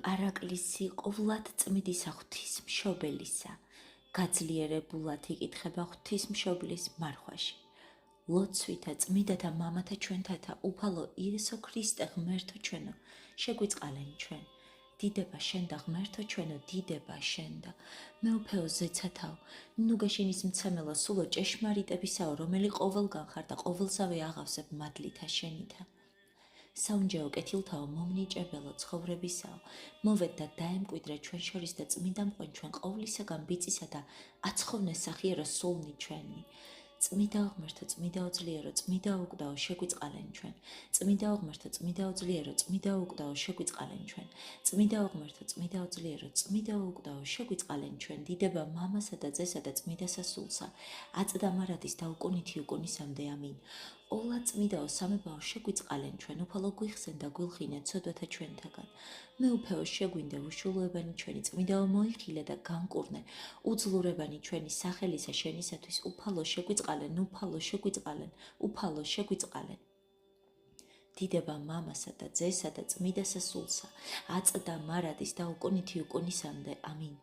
პარაკლისი ყოვლად წმიდისა ღვთისმშობელისა, გაძლიერებულად იკითხება ღვთისმშობლის მარხვაში. ლოცვითა წმიდათა მამათა ჩვენთათა უფალო იესო ქრისტე ღმერთო ჩვენო, შეგვიწყალენ ჩვენ. დიდება შენდა ღმერთო ჩვენო, დიდება შენდა. მეუფეო ზეცათაო, ნუ გაშინის მცემელო სულო ჭეშმარიტებისაო, რომელი ყოველგან ხარ და ყოველსავე აღავსებ მადლითა შენითა. საუნჯეო კეთილთაო, მომნიჭებელო ცხოვრებისაო, მოვედ და დაემკვიდრე ჩვენ შორის და წმინდა მყვენ ჩვენ ყოვლისაგან ბიწისა და აცხოვნე სახიერო სულნი ჩვენი. წმიდაო ღმერთო, წმიდაო ძლიერო, წმიდაო უკდაო, შეგვიწყალენ ჩვენ. წმიდაო ღმერთო, წმიდაო ძლიერო, წმიდაო უკდაო, შეგვიწყალენ ჩვენ. წმიდაო ღმერთო, წმიდაო ძლიერო, წმიდაო უკდაო, შეგვიწყალენ ჩვენ. დიდება მამასა და ძესა და წმიდასა სულსა, აწდა მარადის და უკუნითი უკუნისამდე, ამინ. ოლა წმიდაო სამებაო, შეგვიწყალენ ჩვენ, უფალო გვიხსენ და გვილხინე ცოდვათა ჩვენთაგან. მეუფეო შეგვინდე უშულოებანი ჩვენი, წმიდაო მოიხილე და განკურნე, უძლურებანი ჩვენი სახელისა შენისათვის, უფალო შეგვიწყალენ, უფალო შეგვიწყალენ, უფალო შეგვიწყალენ. დიდება მამასა და ძესა და წმიდასა სულსა, აწდა მარადის და უკუნითი უკუნისამდე, ამინ.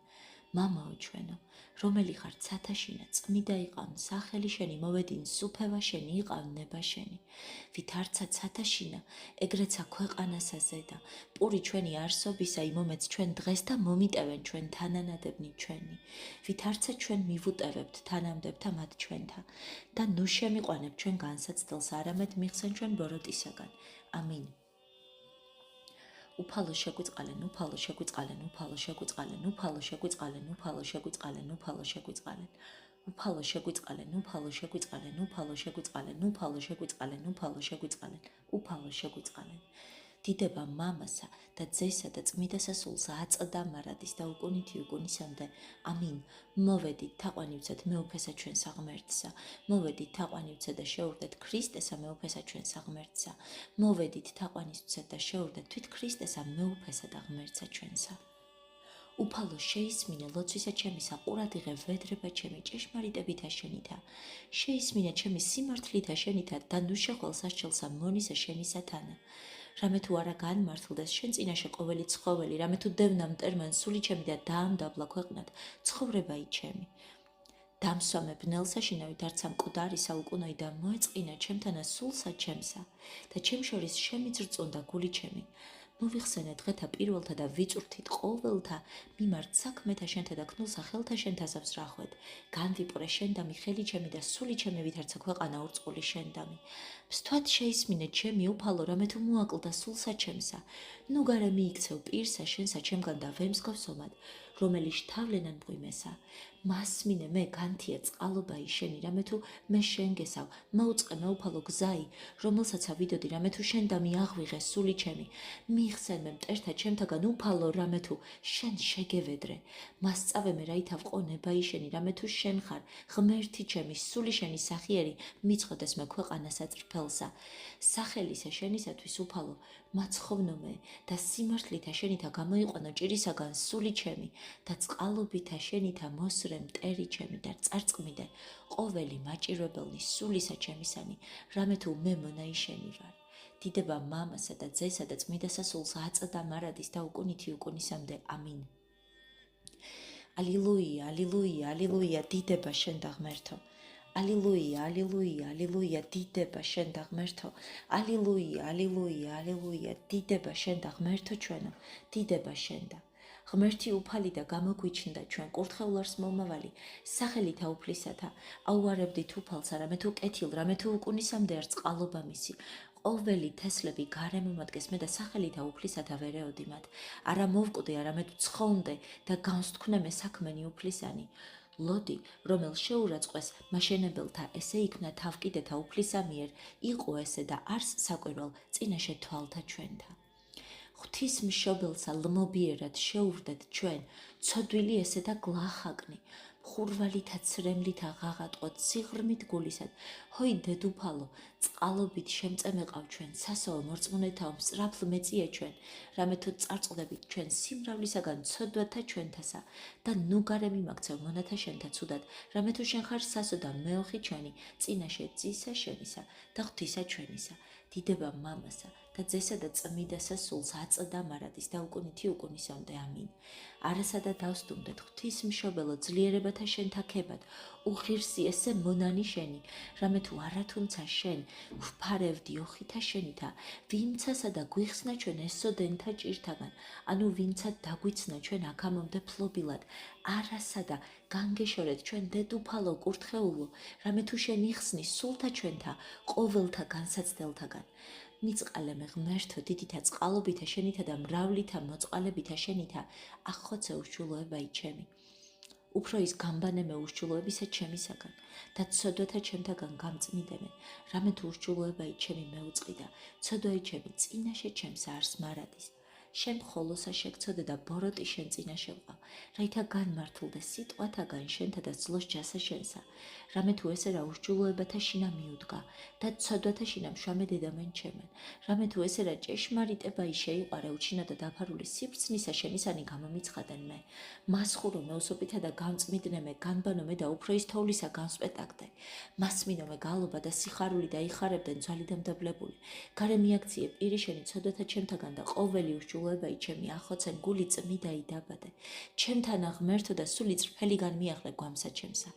მამაო ჩვენო, რომელი ხარ ცათაშინა, წმიდა იყავ სახელი შენი, მოვედინ სუფევა შენი, იყავ ნება შენი. ვით არცა ცათაშინა, ეგრეცა ქვეყანასა ზედა, პური ჩვენი არსობისა იმომეც ჩვენ დღეს და მომიტევენ ჩვენ თანანადებნი ჩვენი. ვით არცა ჩვენ მივუტევებთ თანამდებთა მათ ჩვენთა და ნუ შემიყვანებ ჩვენ განსაცდელს, არამედ მიხსენ ჩვენ ბოროტისაგან. ამინ. უფალო შეგვიწყალენ, უფალო შეგვიწყალენ, უფალო შეგვიწყალენ, უფალო შეგვიწყალენ, უფალო შეგვიწყალენ, უფალო შეგვიწყალენ. უფალო შეგვიწყალენ, უფალო შეგვიწყალენ, უფალო შეგვიწყალენ, უფალო შეგვიწყალენ, უფალო შეგვიწყალენ, უფალო შეგვიწყალენ. დიდება მამასა და ძესა და წმიდასა სულსა, აწდა მარადის და უკუნითი უკუნისამდე, ამინ. მოვედით თაყვანივცეთ მეუფესა ჩვენსა ღმერთსა, მოვედით თაყვანივცეთ და შეურდეთ ქრისტესა მეუფესა ჩვენსა ღმერთსა, მოვედით თაყვანივცეთ და შეურდეთ თვით ქრისტესა მეუფესა და ღმერთსა ჩვენსა. უფალო შეისმინე ლოცვისა ჩემისა, ყურადიღე ვედრება ჩემი ჭეშმარიტებითა შენითა, შეისმინე ჩემი სიმართლითა შენითა და ნუ შეხვალ სასჯელსა მონისა შენისა თანა. რამე თუ არა განმართლდეს შენ წინაშე ყოველი ცხოველი, რამე თუ დევნა მტერმან სული ჩემი და დაამდაბლა ქვეყნად ცხოვრებაი ჩემი. დამსვამე ბნელსა შინავით არცა მკვდარი საუკუნოი და მოეწყინა ჩემთანა სულსა ჩემსა და ჩემ შორის შემიძრწუნდა გული ჩემი. მოვიხსენე დღეთა პირველთა და ვიწვრთით ყოველთა მიმართ საქმეთა შენთა და ქნულსა ხელთა შენთა ზავსრახვედ. განვიპყრე შენდამი ხელი ჩემი და სული ჩემი ვით არცა ქვეყანა ურწყული შენდამი. მსთვად შეისმინე ჩემი უფალო, რამე თუ მოაკლდა სულსა ჩემსა. ნუ გარე მიიქცევ პირსა შენსა ჩემგან და ვემსგავსომად, რომელი შთავლენან მღვიმესა. მასმინე მე განთია წყალობაი შენი, რამე თუ მე შენ გესავ, მოუწყე მე უფალო გზაი, რომელსაცა ვიდოდი, რამე თუ შენდამი აღვიღე სული ჩემი. მიხსენ მე მტერთა ჩემთაგან უფალო, რამე თუ შენ შეგევედრე. მასწავე მე რაითა ვყო ნებაი შენი, რამე თუ შენ ხარ ღმერთი ჩემი, სული შენი სახიერი, მიწყდეს მე ქვეყანასა წრფელსა. სახელისა შენისათვის უფალო, მაცხოვნო მე და სიმართლითა შენითა გამოიყვანო ჭირისაგან სული ჩემი და წყალობითა შენითა მოსრე მტერი ჩემი და წარწყმიდე ყოველი მაჭირვებელნი სულისა ჩემისანი, რამე თუ მე მონაიშენი ვარ. დიდება მამასა და ძესა და წმიდასა სულსა, აწდა მარადის და უკუნითი უკუნისამდე, ამინ. ალილუია, ალილუია, ალილუია, დიდება შენდა ღმერთო. ალილუია, ალილუია, ალილუია, დიდება შენდა ღმერთო. ალილუია, ალილუია, ალილუია, დიდება შენდა ღმერთო ჩვენო, დიდება შენდა. ღმერთი უფალი და გამოგვიჩნდა ჩვენ კურთხეულარს მომავალი, სახელითა უფლისათა, აუარებდით უფალს, რამე თუ კეთილ, რამე თუ უკუნისამდე არ წყალობა მისი. ყოველი თესლები გარემო მადგეს მე და სახელითა უფლისათა ვერეოდი მათ. არა მოვკვდე, არამედ ცხოვნდე და განსთქმნე მე საქმენი უფლისანი. ლოდი, რომელ შეურაცხყვეს მაშენებელთა, ესე იქნა თავკიდეთა უფლისა მიერ, იყო ესე და არს საკვირვალ წინაშე თვალთა ჩვენთა. ღვთისმშობელსა ლმობიერად შეურდეთ ჩვენ, ცოდვილი ესე და გლახაკნი, ხურვალითა ცრემლითა ღაღატყოთ სიღრმით გულისად, ჰოი დედუფალო, წყალობით შემწემეყავ ჩვენ, სასაო მორწმუნეთაო, მსწრაფლ მეწიე ჩვენ, რამე თუ წარწყდებით ჩვენ სიმრავლისაგან ცოდვათა ჩვენთასა და ნუ გარე მიმაქცევ მონათა შენთა ცუდად, რამე თუ შენ ხარ სასო და მეოხი ჩვენი, წინაშე ძისა შენისა და ღვთისა ჩვენისა. დიდება მამასა და ძესა და წმიდასა სულს აწდა მარადის და უკუნითი უკუნისამდე ამინ. არასა და დავსტუმდეთ ღვთისმშობელო ძლიერებათა შენთა ქებად, უღირსი ესე მონანი შენი, რამე თუ არა თუმცა შენ ვფარევდი ოხითა შენითა, ვინცასა და გვიხსნა ჩვენ ესოდენთა ჭირთაგან, ანუ ვინცა დაგვიცნა ჩვენ აქამომდე ფლობილად, არასა და განგეშორეთ ჩვენ დედუფალო კურთხეულო, რამე თუ შენ იხსნი სულთა ჩვენთა, ყოველთა განსაცდელთაგან. მიწყალემე ღმერთო დიდითა წყალობითა შენითა და მრავლითა მოწყალებითა შენითა, ახხოცე უშჩულოებაი ჩემი. უფრო ის გამბანემე უშჩულოებისა ჩემისაგან და ცოდვათა ჩემთაგან გამწმიდემე, რამე თუ უშჩულოებაი ჩემი მეუწყიდა, ცოდვაი ჩემი წინაშე ჩემს არს მარადის. შენ მხოლოსა შეგცოდე და ბოროტი შენ წინაშე ვყავ, რაითა განმართლდე სიტყვათაგან შენთა და ძლოს ჯასა შენსა, რამე თუ ესე რა უშჩულოებათა შინა მიუდგა და ცოდვათა შინა მშვამე დედამენ ჩემენ, რამე თუ ესე რა ჭეშმარიტებაი შეიყვარე უჩინა და დაფარული სიბრცნისა შენისანი გამომიცხადენ მე, მასხურო მეუსოპითა და გამწმიდნემე, განბანომე და უფრო ის თოვლისა გამსპეტაკდე, მასმინომე გალობა და სიხარული და იხარებდნენ ძვალი დამდაბლებული, გარე მიაქციე პირი შენი ცოდვათა ჩემთაგან და ყოველი უშჩულოებაი ჩემი ახოცენ გული წმიდაი დაბადე, ჩემთანა ღმერთო და სული წრფელი განმიახლე გვამსა ჩემსა.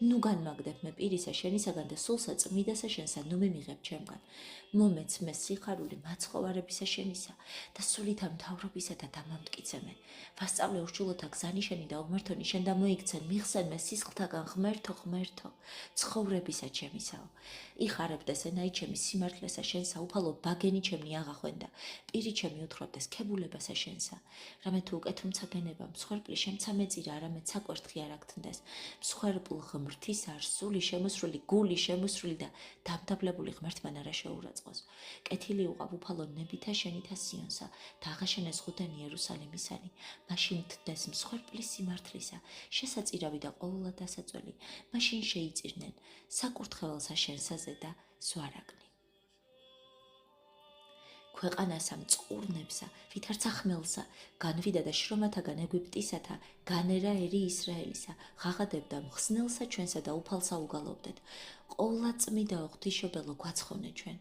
ნუ განმაგდებ მე პირისა შენისაგან და სულსა წმიდასა შენსა ნუ მიმიღებ ჩემგან. მომეც მე სიხარული მაცხოვარებისა შენისა და სულითა მთავრობისა და დამამტკიცე მე. ვასწავლე უშჩულოთა გზანი შენი და უღმერთონი შენ და მოიქცენ მიხსენ მე სისხლთაგან ღმერთო ღმერთო ცხოვრებისა ჩემისაო. იხარებდეს ენაი ჩემი სიმართლესა შენსა უფალო ბაგენი ჩემნი აღახვენდა პირი ჩემი უთხრობდეს ქებულებასა შენსა. რამე თუ უკეთუმცა გენება მსხვერპლი შემცამეწირა არამედ საკვერთხი არ აგთნდეს მსხვერპლ ღმრთის არ სული შემოსრული გული შემოსრული და დამდაბლებული ღმერთმან არა შეურაცხოს. კეთილი უყავ უფალო ნებითა შენითა სიონსა და აღაშენეს ღუდენი იერუსალიმისანი, მაშინ თდეს მსხვერპლის სიმართლისა შესაწირავი და ყოვლად დასაწველი, მაშინ შეიწირნენ საკურთხეველსა შენსაზე და ზვარაგნი. ქვეყანასა მწყურნებსა, ვითარცა ხმელსა, განვიდა და შრომათაგან ეგვიპტისათა, განერა ერი ისრაელისა, ღაღადებდა მხსნელსა ჩვენსა და უფალსა უგალობდეთ. ყოვლად წმიდაო ღვთისმშობელო გვაცხოვნე ჩვენ.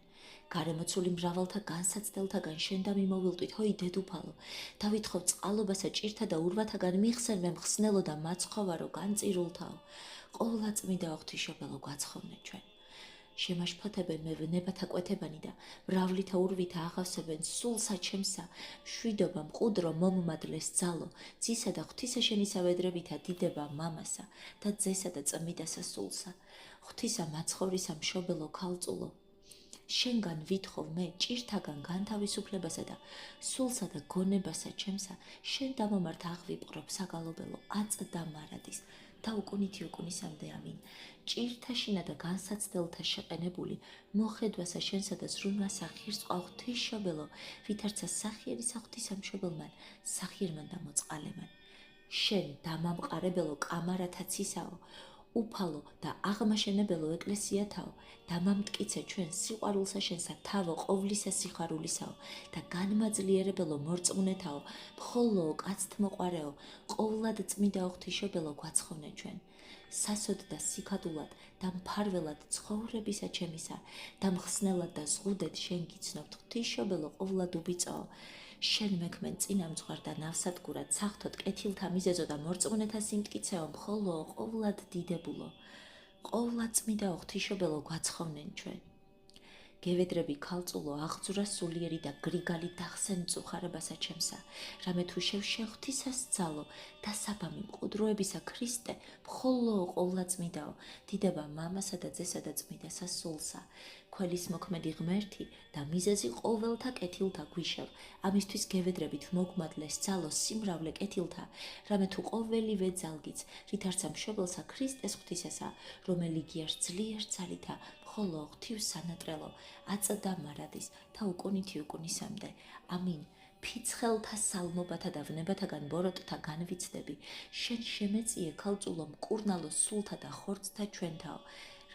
გარემოცული მრავალთა განსაცდელთაგან შენ და მიმოვილტვით, ჰოი დედუფალო, და ვითხოვ წყალობასა ჭირთა და ურვათაგან მიხსენ მე მხსნელო და მაცხოვარო განწირულთაო. ყოვლად წმიდაო ღვთისმშობელო გვაცხოვნე ჩვენ. შემაშფოთებენ მე ვნებათა კვეთებანი და მრავლითა ურვითა აღავსებენ სულსა ჩემსა, მშვიდობა მყუდრო მომმადლეს ძალო, ძისა და ღვთისა შენისა ვედრებითა დიდება მამასა და ძესა და წმიდასა სულსა, ღვთისა მაცხოვრისა მშობელო ქალწულო. შენგან ვითხოვ მე ჭირთაგან განთავისუფლებასა და სულსა და გონებასა ჩემსა, შენ დამომართ აღვიპყრობ საგალობელო აწდა მარადის და უკუნითი უკუნისამდე ამინ. ჭირთაშინა და განსაცდელთა შეყენებული მოხედვასა შენსა და ზრუნვასა ხირს ყავ ღვთისმშობელო, ვითარცა სახიერისა ღვთისამშობელმან, სახირმან და მოწყალემან. შენ დამამყარებელო კამარათა ცისაო, უფალო და აღმაშენებელო ეკლესიათაო, დამამტკიცე ჩვენ სიყვარულსა შენსა თავო ყოვლისა სიხარულისაო და განმაძლიერებელო მორწმუნეთაო, მხოლოო კაცთმოყვარეო, ყოვლად წმიდაო ღვთისმშობელო გვაცხოვნე ჩვენ. სასოდ და სიქადულად და მფარველად ცხოვრებისა ჩემისა და მხსნელად და ზღუდეთ შენ გიცნობთ ღვთისმშობელო ყოვლად უბიწაო. შენ მექმენ წინამძღვარ და ნავსადგურად საღვთოდ კეთილთა მიზეზო და მორწმუნეთა სიმტკიცეო მხოლოო ყოვლად დიდებულო. ყოვლად წმიდაო ღვთისმშობელო გვაცხოვნენ ჩვენ. გევედრები ქალწულო აღძვრა სულიერი და გრიგალი დახსენ მწუხარებასა ჩემსა, რამე თუ შევშეღვთისას ძალო და საბამი მყუდროებისა ქრისტე, მხოლოო ყოვლად წმიდაო, დიდება მამასა და ძესა და წმიდასა სულსა. ქველის მოქმედი ღმერთი და მიზეზი ყოველთა კეთილთა გვიშევ, ამისთვის გევედრებით მოგმადლეს ძალო სიმრავლე კეთილთა, რამე თუ ყოველივე ძალგიც, რითარცა მშობელსა ქრისტეს ღვთისასა, რომელი გიარს ძლიერ ძალითა, ხოლო ღვთივ სანატრელო აწდა მარადის და უკუნითი უკუნისამდე. ამინ. ფიცხელთა სალმობათა და ვნებათაგან ბოროტთა განვიცდები, შენ შემეწიე ქალწულო მკურნალო სულთა და ხორცთა ჩვენთაო,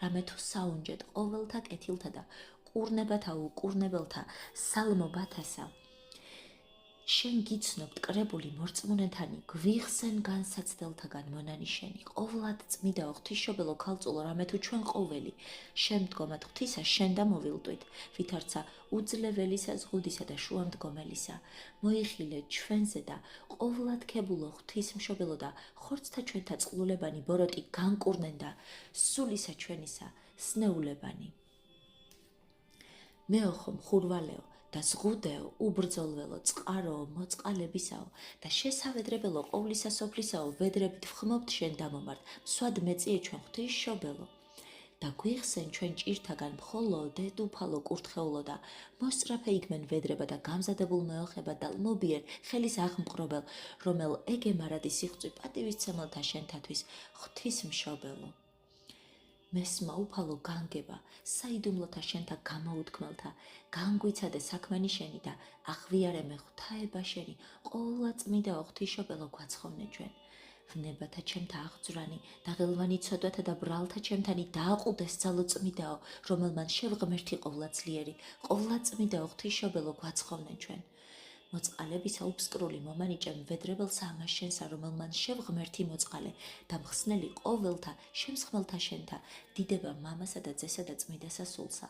რამე თუ საუნჯეთ ყოველთა კეთილთა და ყურნებათა უკურნებელთა სალმობათასა. შენ გიცნობ მტკრებული მორწმუნეთანი, გვიხსენ განსაცდელთაგან მონანიშენი, ყოვლად წმიდა ღვთისმშობელო ქალწულო, რამე თუ ჩვენ ყოველი შემდგომად ღვთისა შენ და მოვილტვით, ვითარცა უძლეველისა ზღუდისა და შუამდგომელისა, მოიხილე ჩვენზე და ყოვლად ქებულო ღვთისმშობელო და ხორცთა ჩვენთა წყლულებანი ბოროტი განკურნენ და სულისა ჩვენისა სნეულებანი. მეოხო მხურვალეო და ზღუდეო, უბრძოლველო, წყაროო, მოწყალებისაო და შესავედრებელო ყოვლისა სოფლისაო, ვედრებით ვხმობთ შენ დამომართ, მსვად მეწიე ჩვენ ღვთისმშობელო. და გვიხსენ ჩვენ ჭირთაგან მხოლო დედუფალო კურთხეულო და მოსწრაფე იქმენ ვედრება და გამზადებულ მეოხება და ლმობიერ ხელის აღმყრობელ, რომელ ეგემარადი სიხვწვი პატივისცემელთა შენთათვის ღვთისმშობელო. მესმა უფალო განგება, საიდუმლოთა შენთა გამოუთქმელთა, განგვიცადე საქმენი შენი და აღვიარე მე ღვთაება შენი, ყოვლადწმიდა ღვთისმშობელო გვაცხოვნე ჩვენ. ვნებათა ჩემთა აღძვრანი და ღელვანი ცოდვათა და ბრალთა ჩემთანი დააყუდეს ძალოწმიდაო, რომელმან შევღმერთი ყოვლადძლიერი, ყოვლადწმიდა ღვთისმშობელო გვაცხოვნე ჩვენ. მოწყალებისა უფსკრული მომანიჭემ ვედრებელსა ამას შენსა, რომელმან შევღმერთი მოწყალე და მხსნელი ყოველთა შემსხმელთა შენთა, დიდება მამასა და ძესა და წმიდასა სულსა,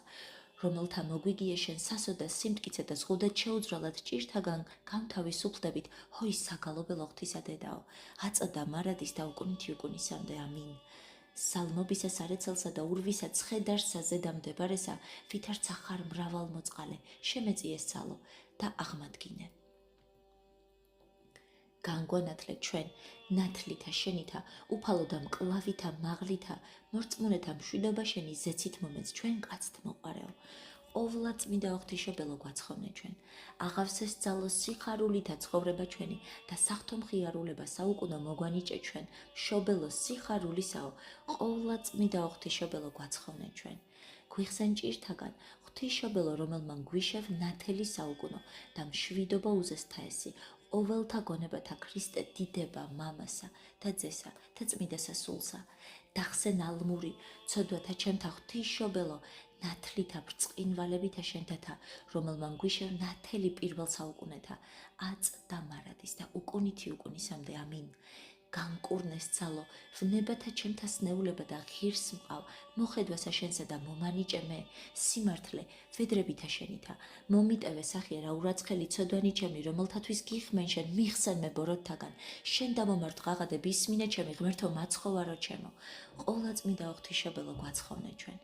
რომელთა მოგვიგიე შენ სასო და სიმტკიცე და ზღუდეთ შეუძრალად ჭირთაგან გამთავისუფლდებით, ჰოის საგალობელო ღვთისა დედაო, აწოდა მარადის და უკუნითი უკუნისამდე, ამინ. სალმობისა სარეცელსა და ურვისა ცხედარსა ზედამდებარესა, ვითარცა ხარ მრავალ მოწყალე, შემეწიეს ცალო და აღმადგინე. განგვანათლე ჩვენ ნათლითა შენითა, უფალო და მკლავითა მაღლითა, მორწმუნეთა მშვიდობა შენი ზეცით მომეც ჩვენ კაცთ მოყარეო. ყოვლადწმიდა ღვთისმშობელო გვაცხოვნე ჩვენ. აღავსეს ძალო სიხარულითა ცხოვრება ჩვენი და საღვთო მხიარულება საუკუნო მოგვანიჭე ჩვენ. მშობელო სიხარულისაო, ყოვლადწმიდა ღვთისმშობელო გვაცხოვნე ჩვენ. გვიხსენ ჭირთაგან ღვთისმშობელო, რომელმან გვიშევ ნათელი საუკუნო და მშვიდობა უზესთა ესი, ყოველთა გონებათა ქრისტე დიდება მამასა და ძესა და წმიდასა სულსა. დახსენ ალმური ცოდვათა ჩემთა ღვთისმშობელო, ნათლითა ბრწყინვალებითა შენთათა, რომელმან გვიშევ ნათელი პირველ საუკუნეთა, აწდა მარადის და უკუნითი უკუნისამდე, ამინ. განკურნეს ცალო, ვნებათა ჩემთა სნეულება და ღირს მყავ, მოხედვასა შენსა და მომანიჭე მე, სიმართლე, ვედრებითა შენითა, მომიტევე სახე რა ურაცხელი ცოდვანი ჩემი, რომელთათვის გიხმენ შენ, მიხსენ მე ბოროტთაგან, შენ დამომართ ღაღადე ბისმინე ჩემი, ღმერთო მაცხოვარო ჩემო, ყოვლადწმიდა ღვთისმშობელო გვაცხოვნე ჩვენ.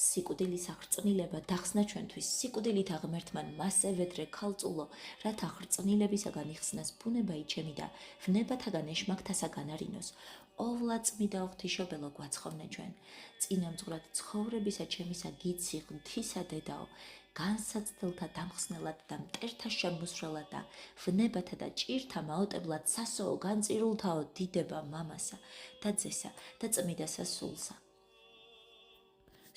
სიკვდილის აღრწნილება დახსნა ჩვენთვის, სიკვდილით აღმერთმან მასე ვედრე ქალწულო, რათა აღრწნილებისაგან იხსნას ბუნება იჩემი და ვნებათაგან ეშმაკთასაგან არინოს, ყოვლადწმიდა ღვთისმშობელო გვაცხოვნე ჩვენ. წინამძღვრად ცხოვრებისა ჩემისა გიცი ღვთისა დედაო, განსაცდელთა დამხსნელად და მტერთა შემოსრალად და ვნებათა და ჭირთა მაოტებლად სასოო განწირულთაო, დიდება მამასა და ძესა და წმიდასა სულსა.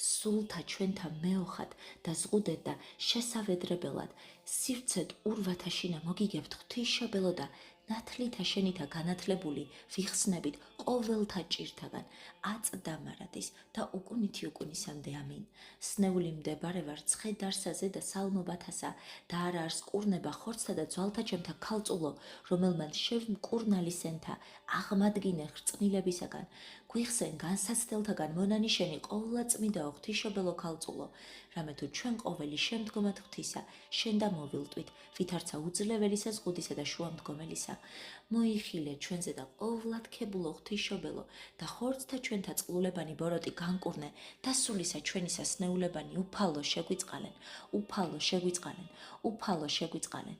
სულთა ჩვენთა მეოხად და ზღუდეთ და შესავედრებელად, სივრცეთ ურვათა შინა მოგიგებთ ღვთისმშობელო და ნათლითა შენითა განათლებული ვიხსნებით ყოველთა ჭირთაგან, აწდა მარადის და უკუნითი უკუნისამდე, ამინ. სნეული მდებარე ვარ ცხედარსაზე და სალმობათასა და არა არს კურნება ხორცთა და ძვალთა ჩემთა ქალწულო, რომელმან შევმკურნალი სენთა, აღმადგინე ხრწნილებისაგან, გვიხსენ განსაცდელთაგან მონანიშენი, ყოვლადწმიდა ღვთისმშობელო ქალწულო, რამე თუ ჩვენ ყოველი შემდგომად ღვთისა შენ და მოვილტვით, ვითარცა უძლეველისა ზღუდისა და შუამდგომელისა, მოიხილე ჩვენზე და ყოვლად ქებულო ღვთისმშობელო და ხორცთა ჩვენთა წყლულებანი ბოროტი განკურნე და სულისა ჩვენისა სნეულებანი უფალო შეგვიწყალენ, უფალო შეგვიწყალენ, უფალო შეგვიწყალენ.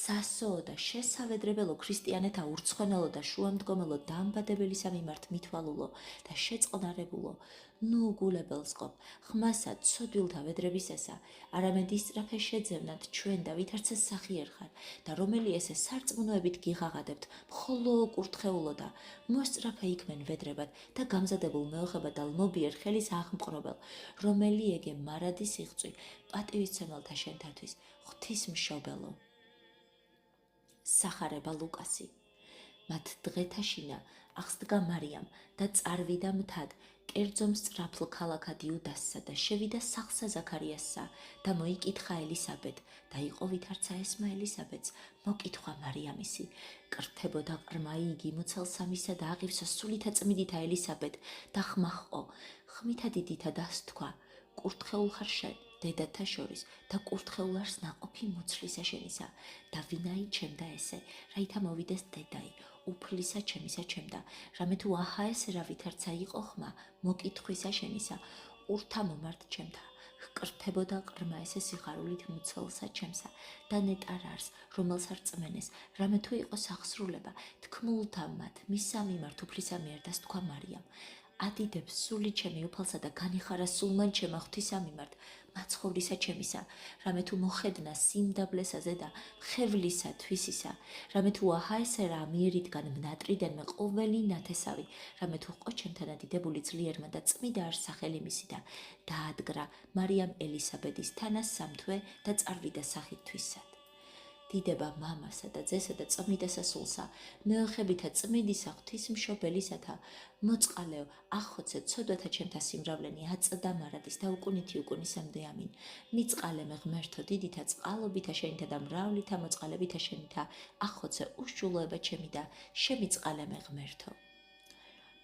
სასოო და შესავედრებელო ქრისტიანეთა ურცხვენელო და შუამდგომელო დამბადებელისა მიმართ მითვალულო და შეწყნარებულო, ნუ გულებელს ყოფ, ხმასა ცოდვილთა ვედრებისესა, არამედ ისწრაფე შეძევნათ ჩვენ და ვითარცა სახიერ ხარ და რომელი ესე სარწმუნოებით გიღაღადებთ, მხოლო კურთხეულო და მოსწრაფე იქმენ ვედრებად და გამზადებულ მეოხება და ლმობიერ ხელის აღმყრობელ, რომელი ეგე მარადი სიხვწვი პატივისცემელთა შენთათვის, ღვთისმშობელო. სახარება ლუკასი. მათ დღეთა შინა აღსდგა მარიამ და წარვიდა მთად კერძო მსწრაფლ ქალაქად იუდასსა და შევიდა სახლსა ზაქარიასსა და მოიკითხა ელისაბედ და იყო ვითარცა ესმა ელისაბედს მოკითხვა მარიამისი კრთებოდა ყრმა იგი მოცელსამისა და აღივსა სულითა წმიდითა ელისაბედ და ხმა ჰყო ხმითა დიდითა დასთქვა კურთხეულ ხარ შენ დედათა შორის და კურთხეულ არს ნაყოფი მუცლისა შენისა და ვინაი ჩემდა ესე რაითა მოვიდეს დედაი უფლისა ჩემისა ჩემდა რამე თუ აჰა ესე რა ვითარცა იყო ხმა მოკითხვისა შენისა ურთა მომართ ჩემთა ჰკრთებოდა ყრმა ესე სიხარულით მუცელსა ჩემსა და ნეტარ არს რომელს არ წმენეს რამე თუ იყო სახსრულება თქმულთა მათ მისა მიმართ უფლისა მიერ და თქვა მარიამ ადიდებს სული ჩემი უფალსა და განიხარა სულმან ჩემა ღვთისა მიმართ მაცხოვრისა ჩემისა რამე თუ მოხედნა სიმდაბლესაზე და ხევლისა თვისისა რამე თუ აჰა ესე რა მიერიდან მნატრიდანმე ყოველი ნათესავი რამე თუ ყო ჩემთანა დიდებული ძლიერმა და წმიდა არ სახელი მისი და დაადგრა მარიამ ელისაბედის თანას სამთვე და წარვიდა სახით თვისად დიდება მამასა და ძესა და წმიდასა სულსა მეოხებითა წმიდისა ღვთისმშობელისათა მოწყალეო ახოცე ცოდვათა ჩემთა სიმრავლენი აწდა მარადის და უკუნითი უკუნისამდე ამინ მიწყალე ღმერთო დიდითა წყალობითა შენითა და მრავლითა მოწყალებითა შენითა ახოცე უშჯულოება ჩემი და შემიწყალე ღმერთო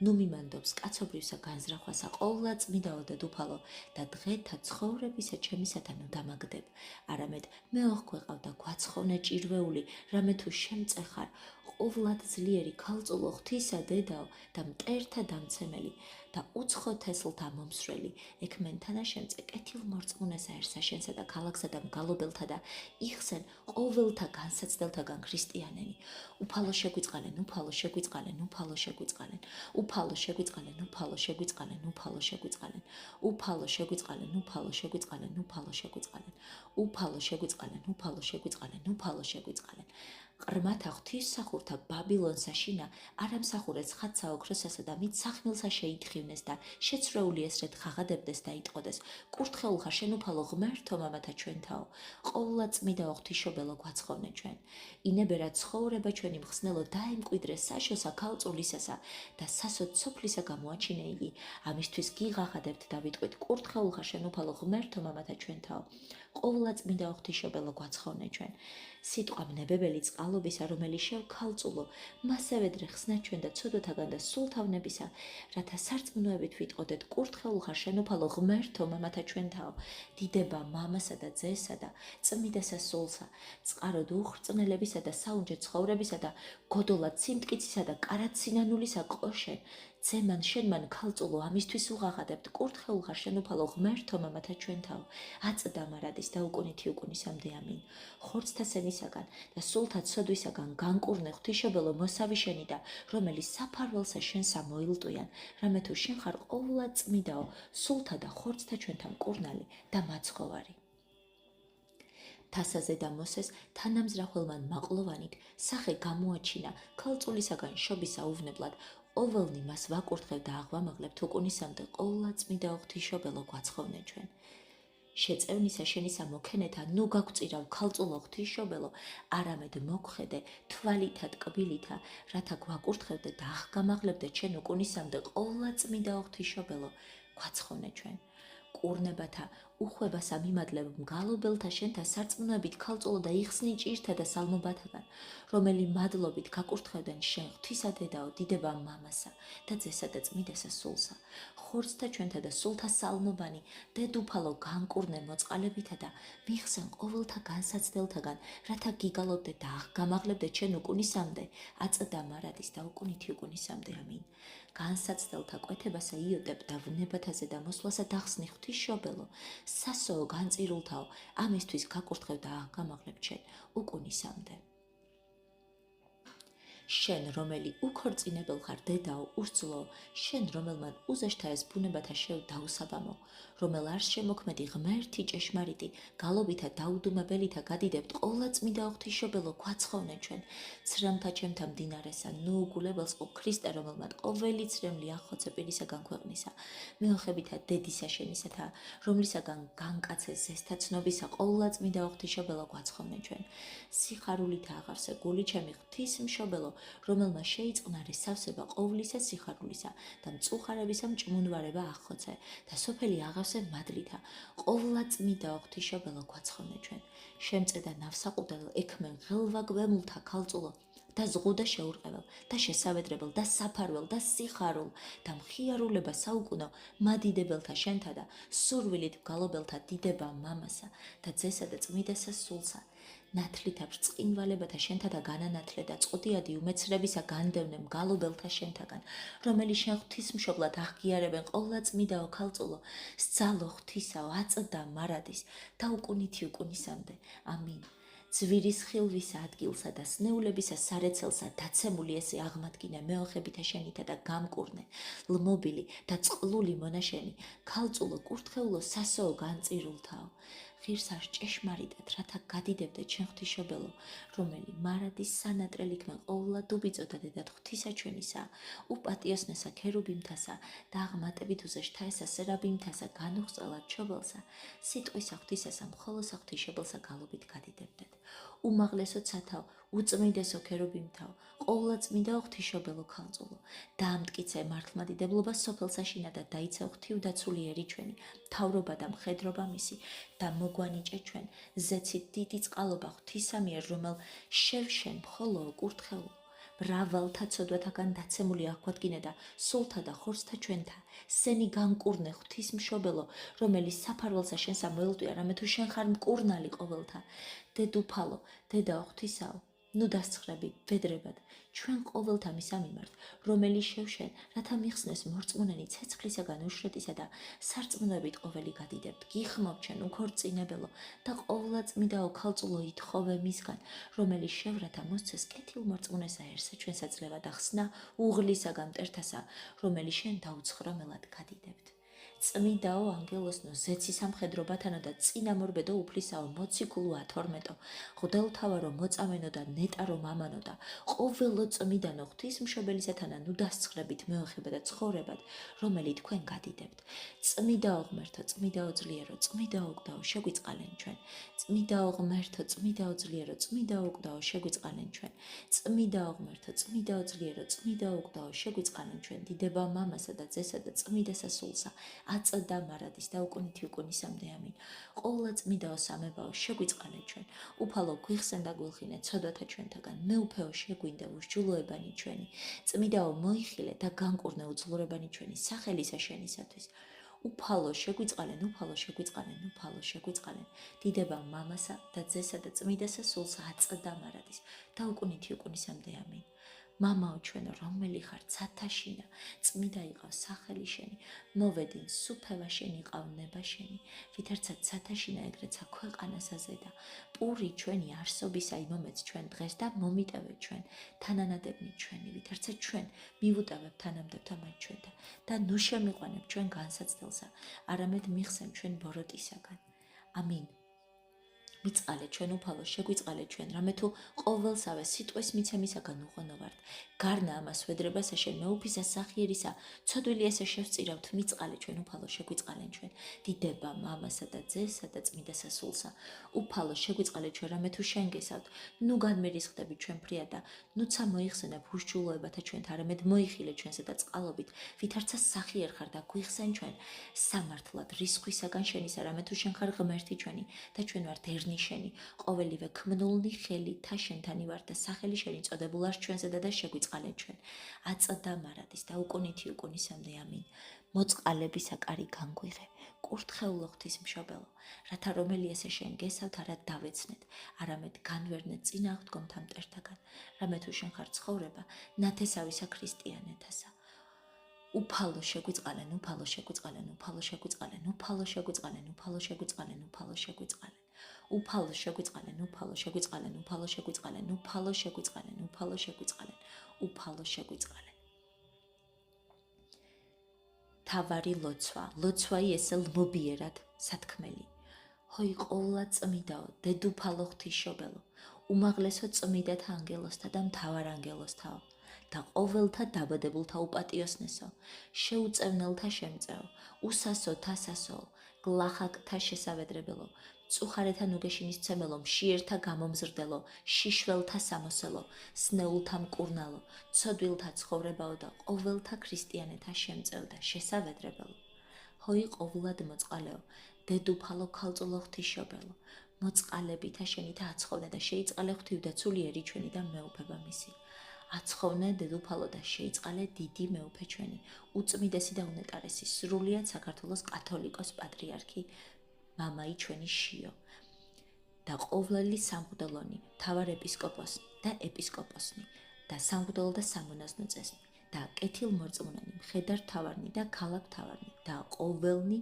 ნუ მიმანდობს კაცობრივსა განზრახვასა ყოვლა წმიდაო და დუფალო და დღეთა ცხოვრებისა ჩემისათა ნუ დამაგდებ არამედ მეოხ გვეყავდა გვაცხოვნე ჭირვეული რამე თუ შემწეხარ ყოვლად ძლიერი ქალწულო ღვთისა დედაო და მტერთა დამცემელი და უცხო თესლთა მომსვლელი ეგ მენთანა შემწე კეთილ მორწმუნესაერსა შენსა და ქალაქსა და მგალობელთა და იხსენ ყოველთა განსაცდელთაგან ქრისტიანენი უფალო შეგვიწყალენ უფალო შეგვიწყალენ უფალო შეგვიწყალენ უფალო შეგვიწყალენ უფალო შეგვიწყალენ უფალო შეგვიწყალენ უფალო შეგვიწყალენ უფალო შეგვიწყალენ უფალო შეგვიწყალენ უფალო შეგვიწყალენ უფალო შეგვიწყალენ უფალო შეგვიწყალენ ყრმათა ღვთისმსახურთა ბაბილონსა შინა არ ამსახურეს ხაცა ოქროსასა და მით სახმილსა შეითხოვნეს და შეცრეული ესრეთ ხაღადებდეს და იტყოდეს კურთხეულ ხარ შენ უფალო ღმერთო მამათა ჩვენთაო ყოვლა წმიდა ღვთისმშობელო გვაცხოვნე ჩვენ ინებერა ცხოვრება ჩვენი მხსნელო დაემკვიდრე საშოსა ქალწულისასა და სასოთ სოფლისა გამოაჩინე იგი ამისთვის გიღაღადებთ და ვიტყვით კურთხეულ ხარ შენ უფალო ღმერთო მამათა ჩვენთაო ყოვლა წმიდა ღვთისმშობელო გვაცხოვნე ჩვენ სიტყვა ნებებელი წყალობისა რომელიც შევქალწულო მასევე დღე ხსნა ჩვენ და ცოდვათაგან და სულთავნებისა რათა სარწმუნოებით ვიტყოდეთ კურთხეულ ხარ შენ უფალო ღმერთო მამათა ჩვენთაო დიდება მამასა და ძესა და წმიდასა სულსა წყაროდ უხრწნელებისა და საუნჯე ცხოვრებისა და გოდოლად სიმტკიცისა და კარად სინანულისა ყოშენ ძემან შენმან ქალწულო ამისთვის უღაღადებთ კურთხეულ ხარ შენ უფალო ღმერთო მამათა ჩვენთაო აწდა მარადის და უკუნითი უკუნისამდე ამინ ხორცთა სენისაგან და სულთა ცოდვისაგან განკურნე ღვთისმშობელო მოსავი შენი და რომელიც საფარველსა შენსა მოილტვიან რამე თუ შენ ხარ ყოვლა წმიდაო სულთა და ხორცთა ჩვენთა მკურნალი და მაცხოვარი თასაზე და მოსეს თანამზრახველმან მაყლოვანით სახე გამოაჩინა ქალწულისაგან შობის აუვნებლად ოველნი მას ვაკურთხევ და აღვამაღლებთ უკუნისამდე ყოვლა წმიდა ღვთისმშობელო გვაცხოვნე ჩვენ შეწევნისა შენისა მოქენეთა ნუ გაგვწირავ ქალწულო ღვთისმშობელო არამედ მოგხედე თვალითა ტკბილითა რათა გვაკურთხევდე და აღგამაღლებდე ჩვენ უკუნისამდე ყოვლა წმიდა ღვთისმშობელო გვაცხოვნე ჩვენ კურნებათა უხვებასა მიმადლებ მგალობელთა შენთა სარწმუნოებით ქალწულო და იხსნი ჭირთა და სალმობათაგან რომელი მადლობით გაკურთხევდნენ შენ ღვთისა დედაო დიდება მამასა და ძესა და წმიდასა სულსა ხორცთა ჩვენთა და სულთა სალმობანი დედუფალო განკურნე მოწყალებითა და მიხსენ ყოველთა განსაცდელთაგან რათა გიგალობდე და აღგამაღლებდე ჩვენ უკუნისამდე აწდა მარადის და უკუნითი უკუნისამდე ამინ განსაცდელთა კვეთებასა იოდებ და ვნებათაზე და მოსვლასა დახსნი ღვთისმშობელო სასოო განწირულთაო ამისთვის გაკურთხევ და აღგამაღლებ ჩვენ უკუნისამდე შენ რომელი უქორწინებელ ხარ დედაო ურწლო შენ რომელმან უზეშთა ეს ბუნებათა შევ დაუსაბამო რომელ არ შემოქმედი ღმერთი ჭეშმარიტი გალობითა დაუდუმებელითა გადიდებთ ყოვლა წმიდა ღვთისმშობელო გვაცხოვნე ჩვენ ცრემთა ჩემთა მდინარესა ნუ უგულებელს ყოფ ქრისტე რომელმან ყოველი ცრემლი ახოცე პირისაგან ქვეყნისა მეოხებითა დედისა შენისათა რომლისაგან განკაცე ზესთა ცნობისა ყოვლა წმიდა ღვთისმშობელო გვაცხოვნე ჩვენ სიხარულითა აღარსე გული ჩემი ღვთისმშობელო რომელმაც შეიწყნა რესავსება ყოვლისა სიხარულისა და მწუხარებისა მჭმუნვარება ახოცე და სოფელი აღავსე მადლითა ყოვლა წმიდა ღვთისმშობელო გვაცხოვნე ჩვენ შემწედა ნავსაყუდელ ექმენ ღელვაგვემულთა ქალწულო და ზღუდა შეურყეველ და შესავედრებელ და საფარველ და სიხარულ და მხიარულება საუკუნო მადიდებელთა შენთა და სურვილით მგალობელთა დიდება მამასა და ძესა და წმიდასა სულსა ნათლითა ბრწყინვალებათა შენთა და განანათლე და წყოდიადი უმეცრებისა განდევნე მგალობელთა შენთაგან რომელიც შენ ღვთისმშობლად აღგიარებენ ყოვლა წმიდაო ქალწულო სძალო ღვთისაო აწდა მარადის და უკუნითი უკუნისამდე ამინ ძვირის ხილვისა ადგილსა და სნეულებისა სარეცელსა დაცემული ესე აღმადგინე მეოხებითა შენითა და გამკურნე ლმობილი და წყლული მონაშენი ქალწულო კურთხეულო სასოო განწირულთაო ღირსას ჭეშმარიტად რათა გადიდებდე ჩვენ ღვთისმშობელო რომელი მარადის სანატრელი ქმენ ყოვლა დუბიწოდა დედად ღვთისა ჩვენისა უპატიოსნესა ქერუბიმთასა და აღმატებით უზეშთა ესა სერაბიმთასა განუღწელა ჩობელსა სიტყვისა ღვთისასა მხოლოსა ღვთისმშობელსა გალობით გადიდებდეთ უმაღლესო ცათავ უწმიდესო ქერუბიმთაო ყოვლა წმინდაო ღვთისმშობელო ქალწულო დაამტკიცე მართლმადიდებლობა სოფელსაშინა და დაიცე ღვთიუდაცული ერი ჩვენი მთავრობა და მხედრობა მისი და მოგვანიჭე ჩვენ ზეცით დიდი წყალობა ღვთისამიერ რომელ შევშენ მხოლო კურთხეულო მრავალთა ცოდვათაგან დაცემული აღვადგინე და სულთა და ხორცთა ჩვენთა სენი განკურნე ღვთისმშობელო რომელიც საფარველსა შენსა მოელტვია რამე თუ შენ ხარ მკურნალი ყოველთა დედუფალო დედაო ღვთისაო ნუ დასცხრები ვედრებად ჩვენ ყოველთა მისა მიმართ რომელიც შევშენ რათა მიხსნეს მორწმუნენი ცეცხლისაგან უშრეტისა და სარწმუნოებით ყოველი გადიდებთ გიხმობ ჩვენ უქორწინებელო და ყოვლა წმიდაო ქალწულო ითხოვე მისგან რომელიც შევრათა მოსცეს კეთილ მორწმუნესაერსა ჩვენსა ძლევა და ხსნა უღლისაგან მტერთასა რომელიც შენ დაუცხრომელად გადიდებთ წმიდაო ანგელოსნო ზეცი სამხედრობათანო და წინამორბედო უფლისაო მოციქულო ათორმეტო ღდელთავარო მოწამენო და ნეტარო მამანო და ყოველო წმიდანო ღვთისმშობელისათანა ნუ დასცხრებით მეოხება და ცხოვრებად რომელი თქვენ გადიდებთ წმიდაო ღმერთო წმიდაო ძლიერო წმიდაო ოგდაო შეგვიწყალენ ჩვენ წმიდაო ღმერთო წმიდაო ძლიერო წმიდაო ოგდაო შეგვიწყალენ ჩვენ წმიდაო ღმერთო წმიდაო ძლიერო წმიდაო ოგდაო შეგვიწყალენ ჩვენ დიდება მამასა და ძესა და წმიდასა სულსა აწდა მარადის და უკუნითი უკუნისამდე ამინ ყოვლა წმიდაო სამებაო შეგვიწყალე ჩვენ უფალო გვიხსენ და გულხინე ცოდვათა ჩვენთაგან მეუფეო შეგვინდა უსჯულოებანი ჩვენი წმიდაო მოიხილე და განკურნე უძლურებანი ჩვენი სახელისა შენისათვის უფალო შეგვიწყალენ უფალო შეგვიწყალენ უფალო შეგვიწყალენ დიდება მამასა და ძესა და წმიდასა სულსა აწდა მარადის და უკუნითი უკუნისამდე ამინ მამაო ჩვენო რომელი ხარ ცათაშინა წმიდა იყავს სახელი შენი მოვედინ სუფევა შენი იყავ ნება შენი ვითარცა ცათაშინა ეგრეცა ქვეყანასა ზედა პური ჩვენი არსობისა იმომეც ჩვენ დღეს და მომიტევე ჩვენ თანანადებნი ჩვენი ვითარცა ჩვენ მივუტევებ თანამდებთა მათ ჩვენთან და ნუ შემიყვანებ ჩვენ განსაცდელსა არამედ მიხსენ ჩვენ ბოროტისაგან ამინ მიწყალე ჩვენ უფალო შეგვიწყალე ჩვენ რამე თუ ყოველსავე სიტყვის მიცემისაგან უღონო ვართ გარნა ამას ვედრებასა შენ მეუფისა სახიერისა ცოდვილი ესე შევწირავთ მიწყალე ჩვენ უფალო შეგვიწყალენ ჩვენ დიდება მამასა და ძესა და წმიდასა სულსა უფალო შეგვიწყალე ჩვენ რამე თუ შენ გესავთ ნუ განმერისხდები ჩვენ ფრიად და ნუცა მოიხსენებ უშჯულოებათა ჩვენთ არამედ მოიხილე ჩვენსა და წყალობით ვითარცა სახიერ ხარ და გვიხსენ ჩვენ სამართლად რისხვისაგან შენისა რამე თუ შენ ხარ ღმერთი ჩვენი და ჩვენ ვართ ერნი შენი ყოველივე ქმნულნი ხელითა შენთანი ვარ და სახელი შენი წოდებულ არ ჩვენზე და შეგვიწყალენ ჩვენ აწდა მარადის და უკუნითი უკუნისამდე ამინ მოწყალებისა კარი განგვიღე კურთხეულო ღვთისმშობელო რათა რომელი ესე შენ გესავთ არა დავეცნეთ არამედ განვერნეთ წინა აღდგომთა მტერთაგან რამე თუ შენ ხარ ცხოვრება ნათესავისა ქრისტიანეთასა უფალო შეგვიწყალენ უფალო შეგვიწყალენ უფალო შეგვიწყალენ უფალო შეგვიწყალენ უფალო შეგვიწყალენ უფალო შეგვიწყალენ უფალო შეგვიწყალენ უფალო შეგვიწყალენ უფალო შეგვიწყალენ უფალო შეგვიწყალენ უფალო შეგვიწყალენ უფალო შეგვიწყალენ თავარი ლოცვაი ესე ლმობიერად სათქმელი ჰოი ყოვლა წმიდაო დედუფალო ღვთისმშობელო უმაღლესო წმიდათა ანგელოსთა და მთავარ ანგელოსთაო და ყოველთა დაბადებულთა უპატიოსნესო შეუწევნელთა შემწეო უსასო თასასო გლახაკთა შესავედრებელო წუხარეთა ნუგეშინის ცემელო, მშიერთა გამომზრდელო, შიშველთა სამოსელო, სნეულთა მკურნალო, ცოდვილთა ცხოვრებაო და ყოველთა ქრისტიანეთა შემწევ და შესავედრებელო. ჰოი ყოვლად მოწყალეო, დედუფალო ქალწულო ღვთისმშობელო, მოწყალებითა შენითა აცხოვნე და შეიწყალე ღვთივდაცულიერი ჩვენი და მეუფება მისი. აცხოვნე დედუფალო და შეიწყალე დიდი მეუფე ჩვენი, უწმიდესი და უნეტარესი, სრულიად საქართველოს კათოლიკოს პატრიარქი, მამაი ჩვენი შიო და ყოვლელი სამღვდელონი, მთავარ ეპისკოპოსი და ეპისკოპოსნი და სამღვდელო და სამონაზნო წესნი და კეთილმორწმუნენი, მხედართმთავარნი და ქალაქმთავარნი და ყოველნი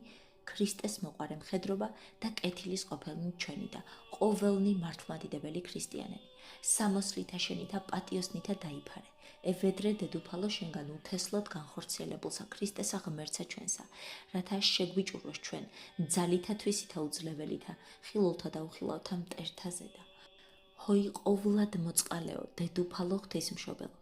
ქრისტეს მოყარე მხედრობა და კეთილის ყოფილნი ჩვენი და ყოველნი მართლმადიდებელი ქრისტიანები, სამოსლითა შენითა პატიოსნითა დაიფარე. ევედრე დედუფალო შენგან უთესლოდ განხორციელებულსა ქრისტესა ღმერთსა ჩვენსა, რათა შეგვიჭუროს ჩვენ ძალითა თვისითა უძლეველითა, ხილულთა და უხილავთა მტერთა ზედა. ჰოი ყოვლად მოწყალეო, დედუფალო ღვთისმშობელო,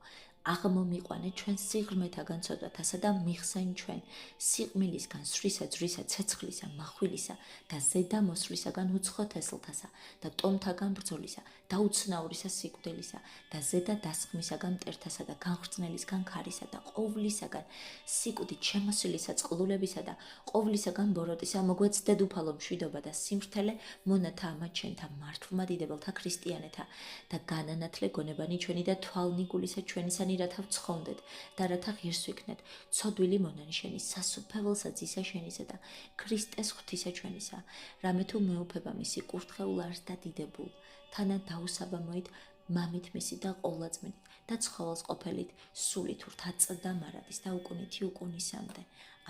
აღმომიყვანე ჩვენ სიღრმეთაგან ცოდვათასა და მიხსენ ჩვენ სიყმილისგან, სვრისა, ძვრისა, ცეცხლისა, მახვილისა და ზედა მოსვლისაგან უცხო თესლთასა და ტომთაგან ბრძოლისა და უცნაურისა სიკვდილისა და ზედა დასხმისაგან მტერთასა და განხრწნელისგან ქარისა და ყოვლისაგან სიკვდით შემოსილისა წყლულებისა და ყოვლისაგან ბოროტისა მოგვეც დედუფალო მშვიდობა და სიმართლე მონათა ამა ჩვენთა მართლმადიდებელთა ქრისტიანეთა და განანათლე გონებანი ჩვენი და თვალნიგულისა ჩვენისანი რათა ვცხონდეთ და რათა ღირს ვიქნეთ ცოდვილი მონანი შენი სასუფეველსა ძისა შენისა და ქრისტეს ღვთისა ჩვენისა, რამე თუ მეუფება მისი კურთხეულ არს და დიდებულ, თანა დაუსაბამოით მამით მისი და ყოვლადწმიდით და ცხოველს ყოფილით სულით ურთაწდა მარადის და უკუნითი უკუნისამდე.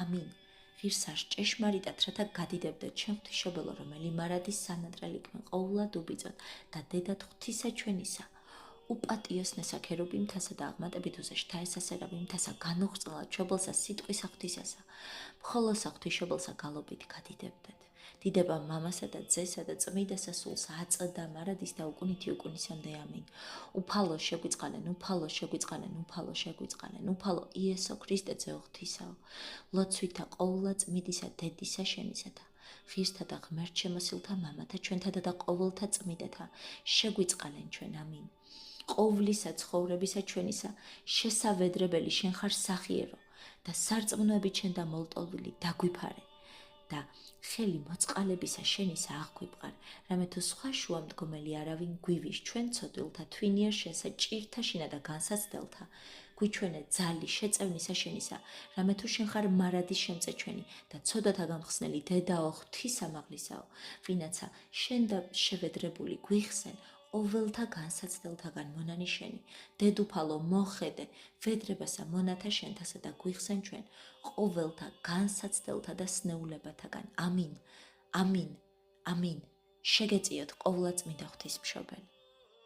ამინ. ღირსარს ჭეშმარიტად რათა გადიდებდეთ ჩვენ ღვთისმშობელო, რომელი მარადის სანატრელი ქმენ ყოვლად უბიძოთ და დედად ღვთისა ჩვენისა. უპატიოსნესა ქერუბიმთასა და აღმატებით უზეშთა ესასერაბიმთასა განუღწნელად ჩვეველსა სიტყვისა ღვთისასა, მხოლოსა ღვთისმშობელსა გალობით გადიდებდეთ. დიდება მამასა და ძესა და წმიდასა სულსა აწდა მარადის და უკუნითი უკუნისამდე. ამინ. უფალო შეგვიწყალენ, უფალო შეგვიწყალენ, უფალო შეგვიწყალენ, უფალო იესო ქრისტე ძეო ღვთისაო, ლოცვითა ყოვლადწმიდისა დედისა შენისათა, ღირსთა და ღმერთ შემოსილთა მამათა ჩვენთა და ყოველთა წმიდათა შეგვიწყალენ ჩვენ. ამინ. ყოვლისა ცხოვრებისა ჩვენისა შესავედრებელი შენ ხარ სახიერო და სარწმუნოები ჩვენ და მოლტოლილი დაგვიფარე და ხელი მოწყალებისა შენისა აღგვიბყარ, რამე თუ სხვა შუამდგომელი არავინ გვივის ჩვენ ცოდვილთა თვინიერ შენსა ჭირთა შინა და განსაცდელთა, გვიჩვენე ძალი შეწევნისა შენისა, რამე თუ შენ ხარ მარადის შემწე ჩვენი და ცოდვათა ხსნელი დედაო ღვთისამაღლისაო, ვინაცა შენ და შევედრებული გვიხსენ ყოველთა განსაცდელთაგან მონანი შენი, დედუფალო მოხედე ვედრებასა მონათა შენთასა და გვიხსენ ჩვენ ყოველთა განსაცდელთა და სნეულებათაგან. ამინ. ამინ. ამინ. შეგეწიოთ ყოვლადწმიდა ღვთისმშობელი.